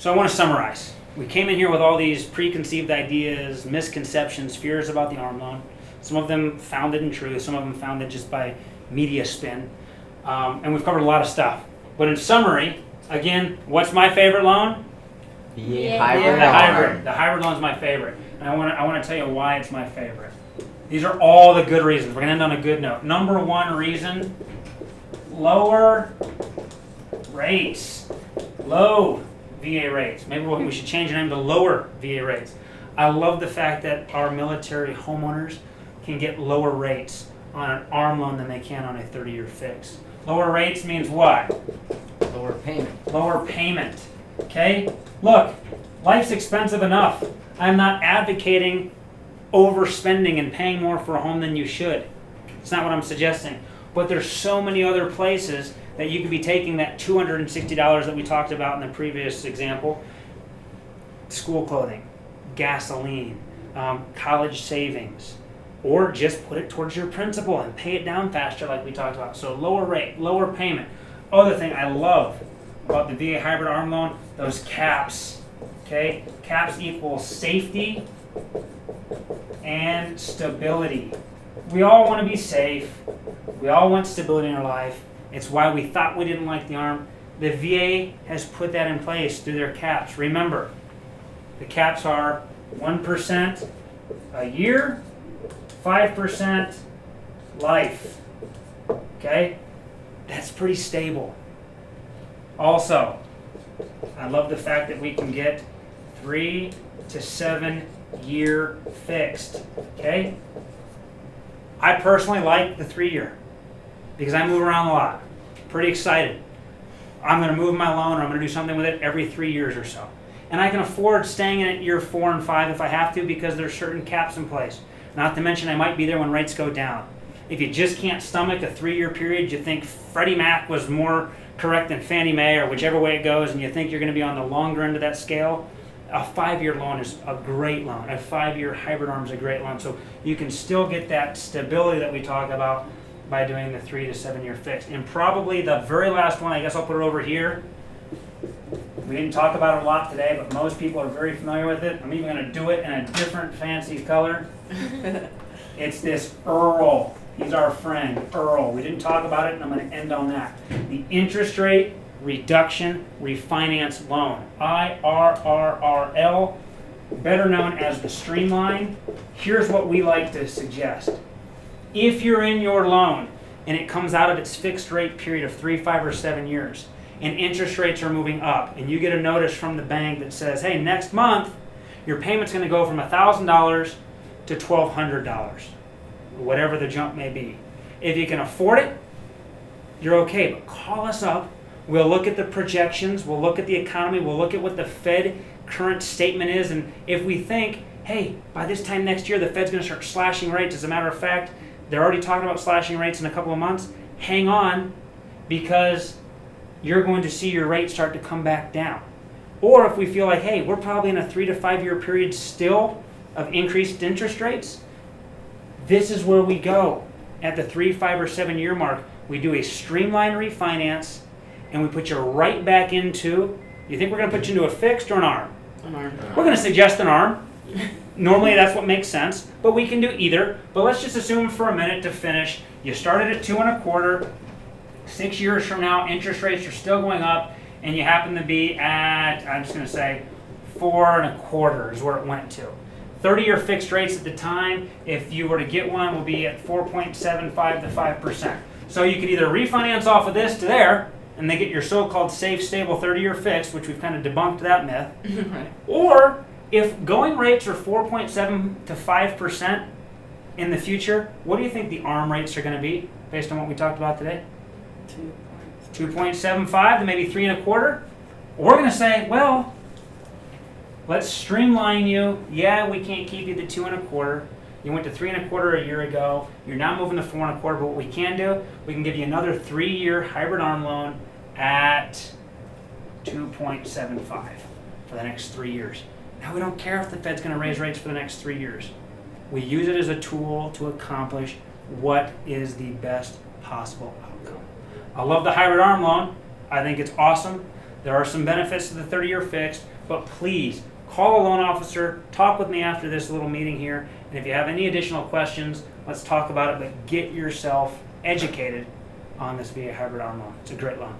So I want to summarize. We came in here with all these preconceived ideas, misconceptions, fears about the ARM loan. Some of them founded in truth, some of them founded just by media spin. And we've covered a lot of stuff. But in summary, again, what's my favorite loan? VA hybrid. The hybrid loan is my favorite. And I want to tell you why it's my favorite. These are all the good reasons. We're going to end on a good note. Number one reason, lower rates. Low VA rates. Maybe we should change the name to lower VA rates. I love the fact that our military homeowners can get lower rates on an ARM loan than they can on a 30-year fix. Lower rates means what? Lower payment. Lower payment. Okay? Look, life's expensive enough. I'm not advocating overspending and paying more for a home than you should. It's not what I'm suggesting. But there's so many other places that you could be taking that $260 that we talked about in the previous example. School clothing, gasoline, college savings, or just put it towards your principal and pay it down faster like we talked about. So lower rate, lower payment. Other thing I love about the VA hybrid ARM loan, those caps. Okay, caps equals safety and stability. We all want to be safe. We all want stability in our life. It's why we thought we didn't like the ARM. The VA has put that in place through their caps. Remember, the caps are 1% a year, 5% life. Okay? That's pretty stable. Also, I love the fact that we can get 3 to 7 year fixed. Okay? I personally like the 3-year because I move around a lot. Pretty excited. I'm going to move my loan or I'm going to do something with it every 3 years or so. And I can afford staying in it year 4 and 5 if I have to because there's certain caps in place. Not to mention I might be there when rates go down. If you just can't stomach a 3-year period, you think Freddie Mac was more correct than Fannie Mae or whichever way it goes, and you think you're going to be on the longer end of that scale, a 5-year loan is a great loan. A 5-year hybrid ARM is a great loan. So you can still get that stability that we talk about by doing the 3 to 7 year fixed. And probably the very last one, I guess I'll put it over here. We didn't talk about it a lot today, but most people are very familiar with it. I'm even going to do it in a different fancy color. It's this IRRRL. He's our friend, IRRRL. We didn't talk about it, and I'm going to end on that. The interest rate reduction refinance loan, IRRRL, better known as the streamline. Here's what we like to suggest. If you're in your loan and it comes out of its fixed rate period of 3, 5, or 7 years, and interest rates are moving up, and you get a notice from the bank that says, hey, next month your payment's going to go from $1,000 to $1,200, whatever the jump may be. If you can afford it, you're okay, but call us up. We'll look at the projections, we'll look at the economy, we'll look at what the Fed current statement is, and if we think, hey, by this time next year the Fed's going to start slashing rates, as a matter of fact, they're already talking about slashing rates in a couple of months, hang on, because you're going to see your rate start to come back down. Or if we feel like, hey, we're probably in a 3 to 5 year period still of increased interest rates, this is where we go. At the 3, 5, or 7 year mark, we do a streamlined refinance, and we put you right back into, you think we're going to put you into a fixed or an ARM? An ARM. We're going to suggest an ARM. Normally that's what makes sense, but we can do either. But let's just assume for a minute to finish, you started at 2 1/4, 6 years from now, interest rates are still going up, and you happen to be at, I'm just going to say, 4 1/4 is where it went to. 30-year fixed rates at the time, if you were to get one, will be at 4.75 to 5%. So you could either refinance off of this to there, and they get your so-called safe, stable 30-year fixed, which we've kind of debunked that myth. Right. Or if going rates are 4.7 to 5% in the future, what do you think the ARM rates are going to be based on what we talked about today? 2.75 to maybe 3 1/4. We're going to say, well, let's streamline you. Yeah, we can't keep you to 2 1/4. You went to 3 1/4 a year ago. You're now moving to 4 1/4. But what we can do, we can give you another 3-year hybrid ARM loan at 2.75 for the next 3 years. Now we don't care if the Fed's going to raise rates for the next 3 years. We use it as a tool to accomplish what is the best possible outcome. I love the hybrid ARM loan. I think it's awesome. There are some benefits to the 30-year fixed, but please call a loan officer, talk with me after this little meeting here, and if you have any additional questions, let's talk about it, but get yourself educated on this VA hybrid ARM loan. It's a great loan.